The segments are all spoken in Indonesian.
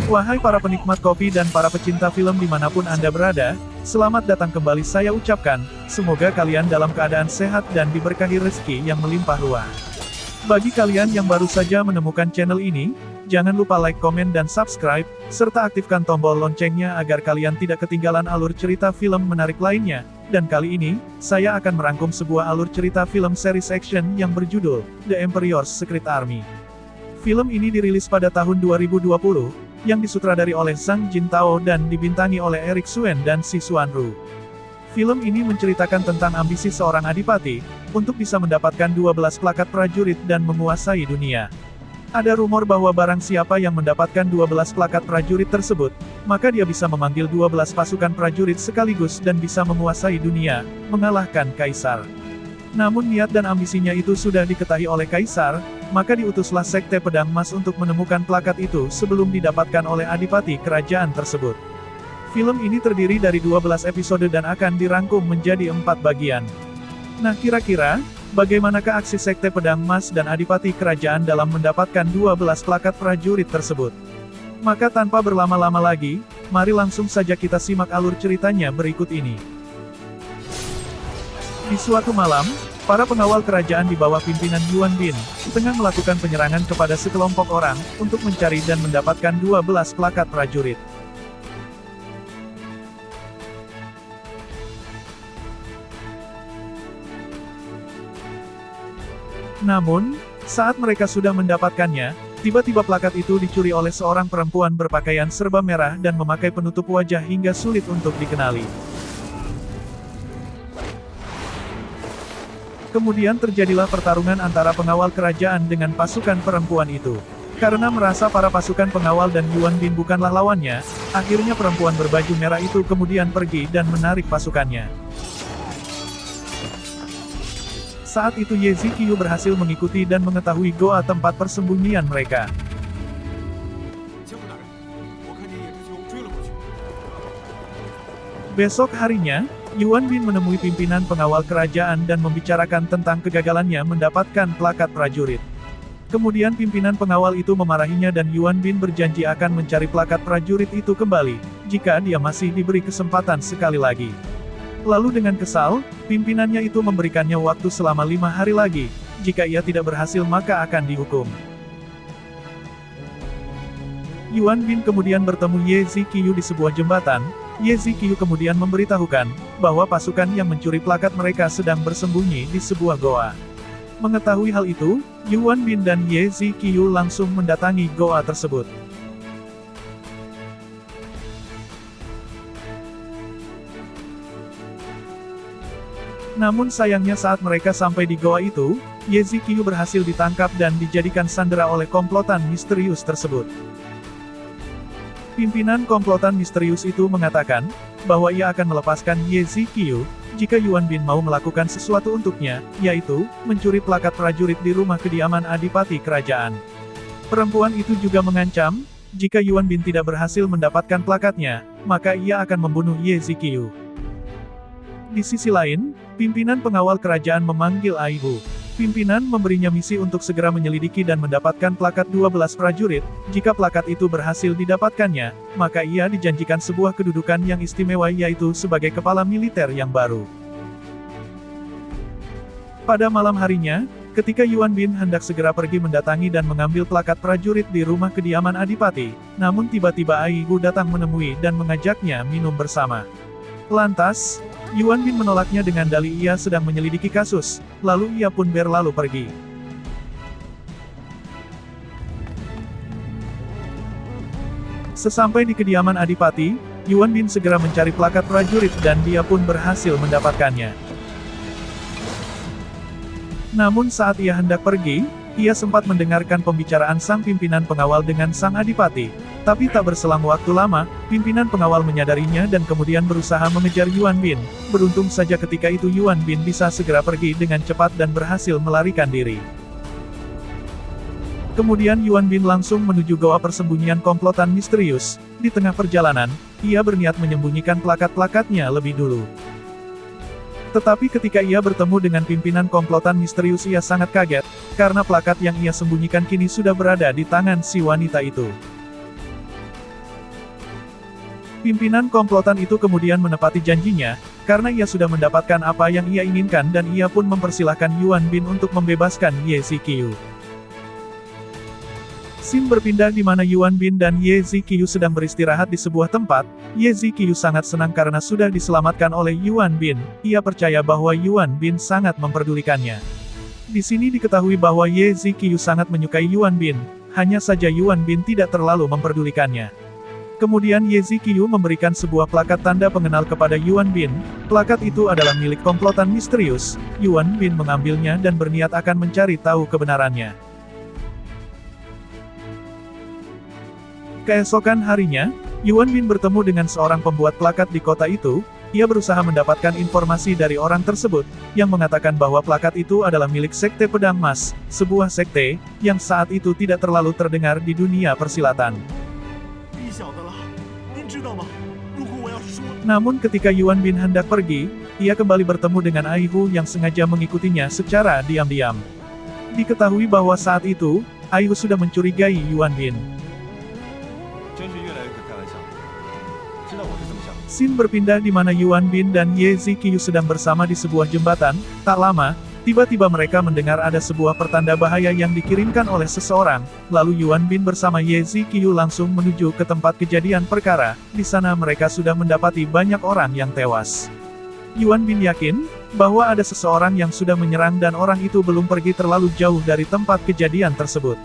Wahai para penikmat kopi dan para pecinta film dimanapun Anda berada, selamat datang kembali saya ucapkan, semoga kalian dalam keadaan sehat dan diberkahi rezeki yang melimpah ruah. Bagi kalian yang baru saja menemukan channel ini, jangan lupa like, komen dan subscribe, serta aktifkan tombol loncengnya agar kalian tidak ketinggalan alur cerita film menarik lainnya. Dan kali ini, saya akan merangkum sebuah alur cerita film series action yang berjudul The Emperor's Secret Army. Film ini dirilis pada tahun 2020, yang disutradari oleh Zhang Jintao dan dibintangi oleh Eric Suen dan Si Xuanru. Film ini menceritakan tentang ambisi seorang adipati, untuk bisa mendapatkan 12 plakat prajurit dan menguasai dunia. Ada rumor bahwa barang siapa yang mendapatkan 12 plakat prajurit tersebut, maka dia bisa memanggil 12 pasukan prajurit sekaligus dan bisa menguasai dunia, mengalahkan Kaisar. Namun niat dan ambisinya itu sudah diketahui oleh Kaisar, maka diutuslah Sekte Pedang Emas untuk menemukan plakat itu sebelum didapatkan oleh adipati kerajaan tersebut. Film ini terdiri dari 12 episode dan akan dirangkum menjadi 4 bagian. Nah kira-kira, bagaimanakah aksi Sekte Pedang Emas dan adipati kerajaan dalam mendapatkan 12 plakat prajurit tersebut? Maka tanpa berlama-lama lagi, mari langsung saja kita simak alur ceritanya berikut ini. Di suatu malam, para pengawal kerajaan di bawah pimpinan Yuan Bin, tengah melakukan penyerangan kepada sekelompok orang, untuk mencari dan mendapatkan 12 plakat prajurit. Namun, saat mereka sudah mendapatkannya, tiba-tiba plakat itu dicuri oleh seorang perempuan berpakaian serba merah dan memakai penutup wajah hingga sulit untuk dikenali. Kemudian terjadilah pertarungan antara pengawal kerajaan dengan pasukan perempuan itu. Karena merasa para pasukan pengawal dan Yuan Bin bukanlah lawannya, akhirnya perempuan berbaju merah itu kemudian pergi dan menarik pasukannya. Saat itu Ye Ziqiu berhasil mengikuti dan mengetahui goa tempat persembunyian mereka. Besok harinya, Yuan Bin menemui pimpinan pengawal kerajaan dan membicarakan tentang kegagalannya mendapatkan plakat prajurit. Kemudian pimpinan pengawal itu memarahinya dan Yuan Bin berjanji akan mencari plakat prajurit itu kembali, jika dia masih diberi kesempatan sekali lagi. Lalu dengan kesal, pimpinannya itu memberikannya waktu selama 5 hari lagi, jika ia tidak berhasil maka akan dihukum. Yuan Bin kemudian bertemu Ye Ziqiu di sebuah jembatan. Ye Ziqiu kemudian memberitahukan, bahwa pasukan yang mencuri plakat mereka sedang bersembunyi di sebuah goa. Mengetahui hal itu, Yuan Bin dan Ye Ziqiu langsung mendatangi goa tersebut. Namun sayangnya saat mereka sampai di goa itu, Ye Ziqiu berhasil ditangkap dan dijadikan sandera oleh komplotan misterius tersebut. Pimpinan komplotan misterius itu mengatakan, bahwa ia akan melepaskan Ye Ziqiu, jika Yuan Bin mau melakukan sesuatu untuknya, yaitu, mencuri plakat prajurit di rumah kediaman adipati kerajaan. Perempuan itu juga mengancam, jika Yuan Bin tidak berhasil mendapatkan plakatnya, maka ia akan membunuh Ye Ziqiu. Di sisi lain, pimpinan pengawal kerajaan memanggil Aihu. Pimpinan memberinya misi untuk segera menyelidiki dan mendapatkan plakat 12 prajurit. Jika plakat itu berhasil didapatkannya, maka ia dijanjikan sebuah kedudukan yang istimewa yaitu sebagai kepala militer yang baru. Pada malam harinya, ketika Yuan Bin hendak segera pergi mendatangi dan mengambil plakat prajurit di rumah kediaman adipati, namun tiba-tiba Aihu datang menemui dan mengajaknya minum bersama. Lantas, Yuan Bin menolaknya dengan dalih ia sedang menyelidiki kasus, lalu ia pun berlalu pergi. Sesampai di kediaman adipati, Yuan Bin segera mencari plakat prajurit dan dia pun berhasil mendapatkannya. Namun saat ia hendak pergi, ia sempat mendengarkan pembicaraan sang pimpinan pengawal dengan sang adipati. Tapi tak berselang waktu lama, pimpinan pengawal menyadarinya dan kemudian berusaha mengejar Yuan Bin. Beruntung saja ketika itu Yuan Bin bisa segera pergi dengan cepat dan berhasil melarikan diri. Kemudian Yuan Bin langsung menuju goa persembunyian komplotan misterius. Di tengah perjalanan, ia berniat menyembunyikan plakat-plakatnya lebih dulu. Tetapi ketika ia bertemu dengan pimpinan komplotan misterius ia sangat kaget, karena plakat yang ia sembunyikan kini sudah berada di tangan si wanita itu. Pimpinan komplotan itu kemudian menepati janjinya, karena ia sudah mendapatkan apa yang ia inginkan dan ia pun mempersilahkan Yuan Bin untuk membebaskan Ye Ziqiu. Scene berpindah di mana Yuan Bin dan Ye Ziqiu sedang beristirahat di sebuah tempat. Ye Ziqiu sangat senang karena sudah diselamatkan oleh Yuan Bin. Ia percaya bahwa Yuan Bin sangat memperdulikannya. Di sini diketahui bahwa Ye Ziqiu sangat menyukai Yuan Bin, hanya saja Yuan Bin tidak terlalu memperdulikannya. Kemudian Ye Ziqiu memberikan sebuah plakat tanda pengenal kepada Yuan Bin. Plakat itu adalah milik komplotan misterius. Yuan Bin mengambilnya dan berniat akan mencari tahu kebenarannya. Keesokan harinya, Yuan Bin bertemu dengan seorang pembuat plakat di kota itu. Ia berusaha mendapatkan informasi dari orang tersebut, yang mengatakan bahwa plakat itu adalah milik Sekte Pedang Emas, sebuah sekte, yang saat itu tidak terlalu terdengar di dunia persilatan. Namun ketika Yuan Bin hendak pergi, ia kembali bertemu dengan Ai Hu yang sengaja mengikutinya secara diam-diam. Diketahui bahwa saat itu, Ai Hu sudah mencurigai Yuan Bin. Scene berpindah di mana Yuan Bin dan Ye Ziqiu sedang bersama di sebuah jembatan. Tak lama, tiba-tiba mereka mendengar ada sebuah pertanda bahaya yang dikirimkan oleh seseorang. Lalu Yuan Bin bersama Ye Ziqiu langsung menuju ke tempat kejadian perkara. Di sana mereka sudah mendapati banyak orang yang tewas. Yuan Bin yakin bahwa ada seseorang yang sudah menyerang dan orang itu belum pergi terlalu jauh dari tempat kejadian tersebut.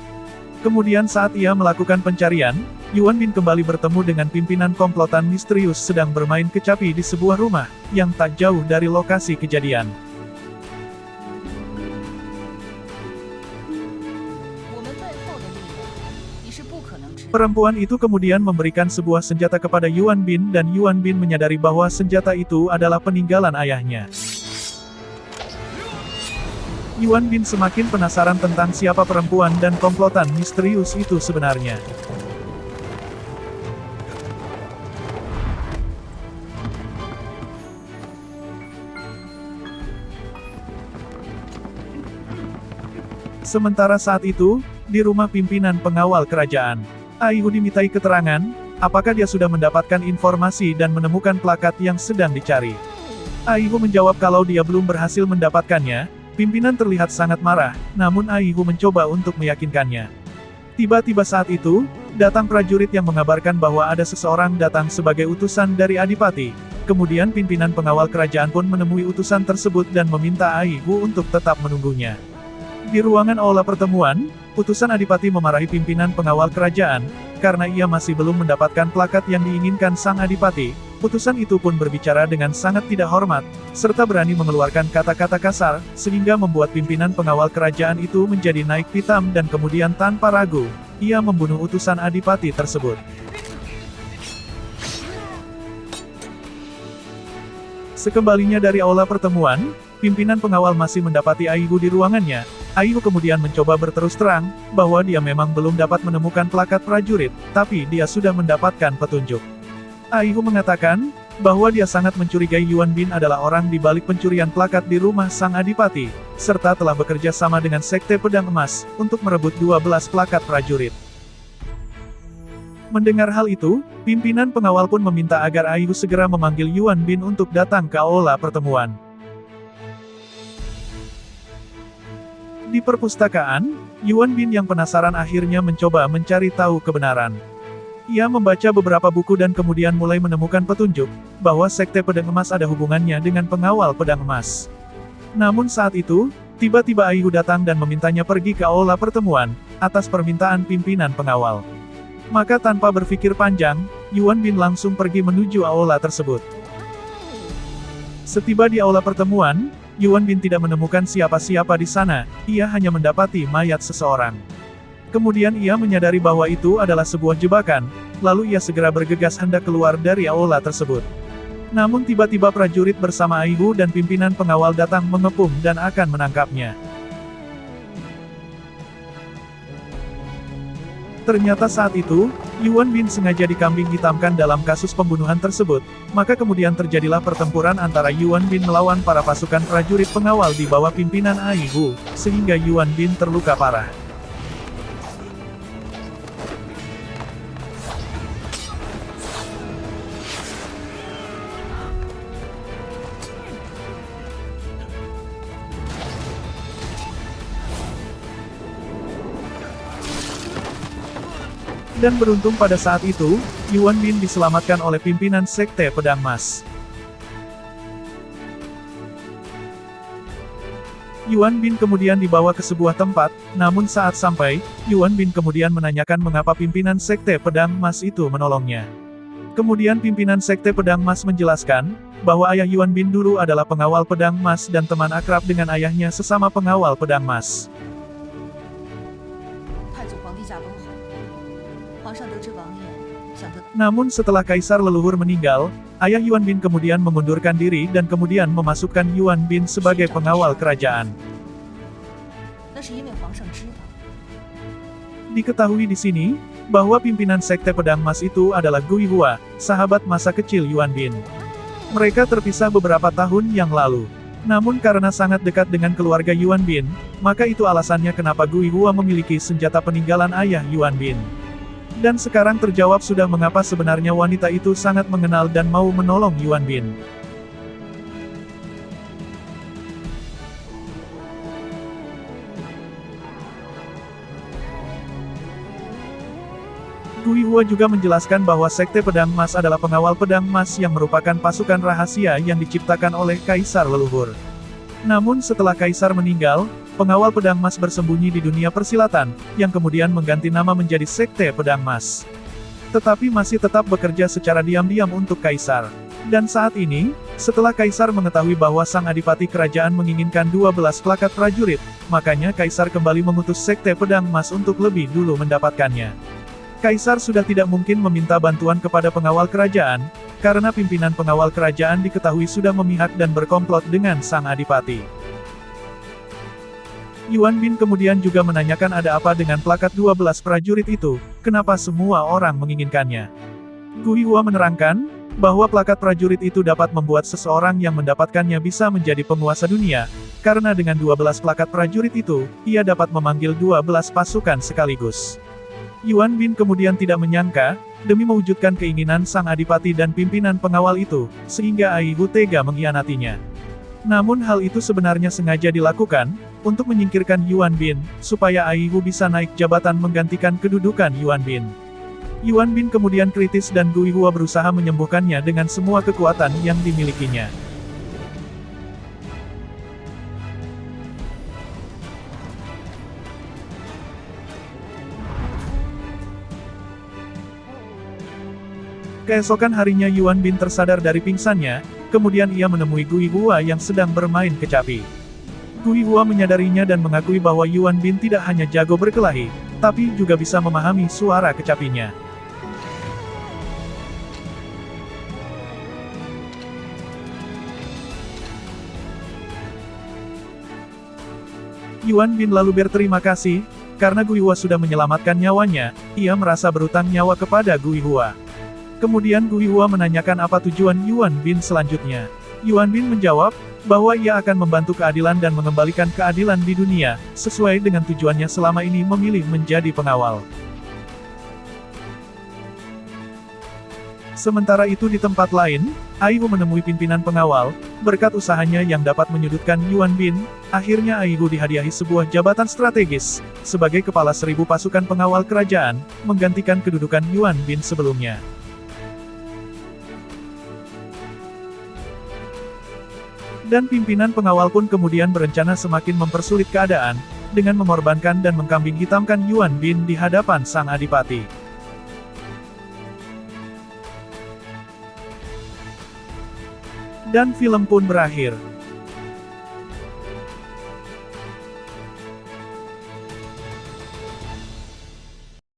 Kemudian saat ia melakukan pencarian, Yuan Bin kembali bertemu dengan pimpinan komplotan misterius sedang bermain kecapi di sebuah rumah, yang tak jauh dari lokasi kejadian. Perempuan itu kemudian memberikan sebuah senjata kepada Yuan Bin dan Yuan Bin menyadari bahwa senjata itu adalah peninggalan ayahnya. Yuan Bin semakin penasaran tentang siapa perempuan dan komplotan misterius itu sebenarnya. Sementara saat itu, di rumah pimpinan pengawal kerajaan, Ai Hu dimintai keterangan, apakah dia sudah mendapatkan informasi dan menemukan plakat yang sedang dicari. Ai Hu menjawab kalau dia belum berhasil mendapatkannya. Pimpinan terlihat sangat marah, namun Ai Hu mencoba untuk meyakinkannya. Tiba-tiba saat itu, datang prajurit yang mengabarkan bahwa ada seseorang datang sebagai utusan dari Adipati. Kemudian pimpinan pengawal kerajaan pun menemui utusan tersebut dan meminta Ai Hu untuk tetap menunggunya. Di ruangan aula pertemuan, utusan Adipati memarahi pimpinan pengawal kerajaan, karena ia masih belum mendapatkan plakat yang diinginkan sang Adipati. Utusan itu pun berbicara dengan sangat tidak hormat, serta berani mengeluarkan kata-kata kasar, sehingga membuat pimpinan pengawal kerajaan itu menjadi naik pitam dan kemudian tanpa ragu, ia membunuh utusan Adipati tersebut. Sekembalinya dari aula pertemuan, pimpinan pengawal masih mendapati Ai Hu di ruangannya. Ai Hu kemudian mencoba berterus terang, bahwa dia memang belum dapat menemukan plakat prajurit, tapi dia sudah mendapatkan petunjuk. Ai Hu mengatakan, bahwa dia sangat mencurigai Yuan Bin adalah orang di balik pencurian plakat di rumah sang Adipati, serta telah bekerja sama dengan Sekte Pedang Emas, untuk merebut 12 plakat prajurit. Mendengar hal itu, pimpinan pengawal pun meminta agar Ai Hu segera memanggil Yuan Bin untuk datang ke aula pertemuan. Di perpustakaan, Yuan Bin yang penasaran akhirnya mencoba mencari tahu kebenaran. Ia membaca beberapa buku dan kemudian mulai menemukan petunjuk, bahwa Sekte Pedang Emas ada hubungannya dengan pengawal pedang emas. Namun saat itu, tiba-tiba Ai Hu datang dan memintanya pergi ke aula pertemuan, atas permintaan pimpinan pengawal. Maka tanpa berpikir panjang, Yuan Bin langsung pergi menuju aula tersebut. Setiba di aula pertemuan, Yuan Bin tidak menemukan siapa-siapa di sana, ia hanya mendapati mayat seseorang. Kemudian ia menyadari bahwa itu adalah sebuah jebakan, lalu ia segera bergegas hendak keluar dari aula tersebut. Namun tiba-tiba prajurit bersama Ai Hu dan pimpinan pengawal datang mengepung dan akan menangkapnya. Ternyata saat itu, Yuan Bin sengaja dikambing hitamkan dalam kasus pembunuhan tersebut, maka kemudian terjadilah pertempuran antara Yuan Bin melawan para pasukan prajurit pengawal di bawah pimpinan Ai Hu, sehingga Yuan Bin terluka parah. Dan beruntung pada saat itu, Yuan Bin diselamatkan oleh pimpinan Sekte Pedang Mas. Yuan Bin kemudian dibawa ke sebuah tempat, namun saat sampai, Yuan Bin kemudian menanyakan mengapa pimpinan Sekte Pedang Mas itu menolongnya. Kemudian pimpinan Sekte Pedang Mas menjelaskan, bahwa ayah Yuan Bin dulu adalah pengawal Pedang Mas dan teman akrab dengan ayahnya sesama pengawal Pedang Mas. Namun setelah Kaisar leluhur meninggal, ayah Yuan Bin kemudian mengundurkan diri dan kemudian memasukkan Yuan Bin sebagai pengawal kerajaan. Diketahui di sini, bahwa pimpinan Sekte Pedang Mas itu adalah Gui Hua, sahabat masa kecil Yuan Bin. Mereka terpisah beberapa tahun yang lalu. Namun karena sangat dekat dengan keluarga Yuan Bin, maka itu alasannya kenapa Gui Hua memiliki senjata peninggalan ayah Yuan Bin. Dan sekarang terjawab sudah mengapa sebenarnya wanita itu sangat mengenal dan mau menolong Yuan Bin. Gui Hua juga menjelaskan bahwa Sekte Pedang Mas adalah pengawal Pedang Mas yang merupakan pasukan rahasia yang diciptakan oleh Kaisar leluhur. Namun setelah Kaisar meninggal, pengawal Pedang Mas bersembunyi di dunia persilatan, yang kemudian mengganti nama menjadi Sekte Pedang Mas. Tetapi masih tetap bekerja secara diam-diam untuk Kaisar. Dan saat ini, setelah Kaisar mengetahui bahwa Sang Adipati Kerajaan menginginkan 12 plakat prajurit, makanya Kaisar kembali mengutus Sekte Pedang Mas untuk lebih dulu mendapatkannya. Kaisar sudah tidak mungkin meminta bantuan kepada pengawal kerajaan, karena pimpinan pengawal kerajaan diketahui sudah memihak dan berkomplot dengan Sang Adipati. Yuan Bin kemudian juga menanyakan ada apa dengan plakat 12 prajurit itu, kenapa semua orang menginginkannya. Gui Hua menerangkan, bahwa plakat prajurit itu dapat membuat seseorang yang mendapatkannya bisa menjadi penguasa dunia, karena dengan 12 plakat prajurit itu, ia dapat memanggil 12 pasukan sekaligus. Yuan Bin kemudian tidak menyangka, demi mewujudkan keinginan Sang Adipati dan pimpinan pengawal itu, sehingga Ai Hu tega mengkhianatinya. Namun hal itu sebenarnya sengaja dilakukan, untuk menyingkirkan Yuan Bin, supaya Ai Hu bisa naik jabatan menggantikan kedudukan Yuan Bin. Yuan Bin kemudian kritis dan Gui Hua berusaha menyembuhkannya dengan semua kekuatan yang dimilikinya. Keesokan harinya Yuan Bin tersadar dari pingsannya, kemudian ia menemui Gui Hua yang sedang bermain kecapi. Gui Hua menyadarinya dan mengakui bahwa Yuan Bin tidak hanya jago berkelahi, tapi juga bisa memahami suara kecapinya. Yuan Bin lalu berterima kasih, karena Gui Hua sudah menyelamatkan nyawanya, ia merasa berutang nyawa kepada Gui Hua. Kemudian Gui Hua menanyakan apa tujuan Yuan Bin selanjutnya. Yuan Bin menjawab, bahwa ia akan membantu keadilan dan mengembalikan keadilan di dunia, sesuai dengan tujuannya selama ini memilih menjadi pengawal. Sementara itu di tempat lain, Ai Hu menemui pimpinan pengawal, berkat usahanya yang dapat menyudutkan Yuan Bin, akhirnya Ai Hu dihadiahi sebuah jabatan strategis, sebagai kepala 1000 pasukan pengawal kerajaan, menggantikan kedudukan Yuan Bin sebelumnya. Dan pimpinan pengawal pun kemudian berencana semakin mempersulit keadaan, dengan mengorbankan dan mengkambing hitamkan Yuan Bin di hadapan Sang Adipati. Dan film pun berakhir.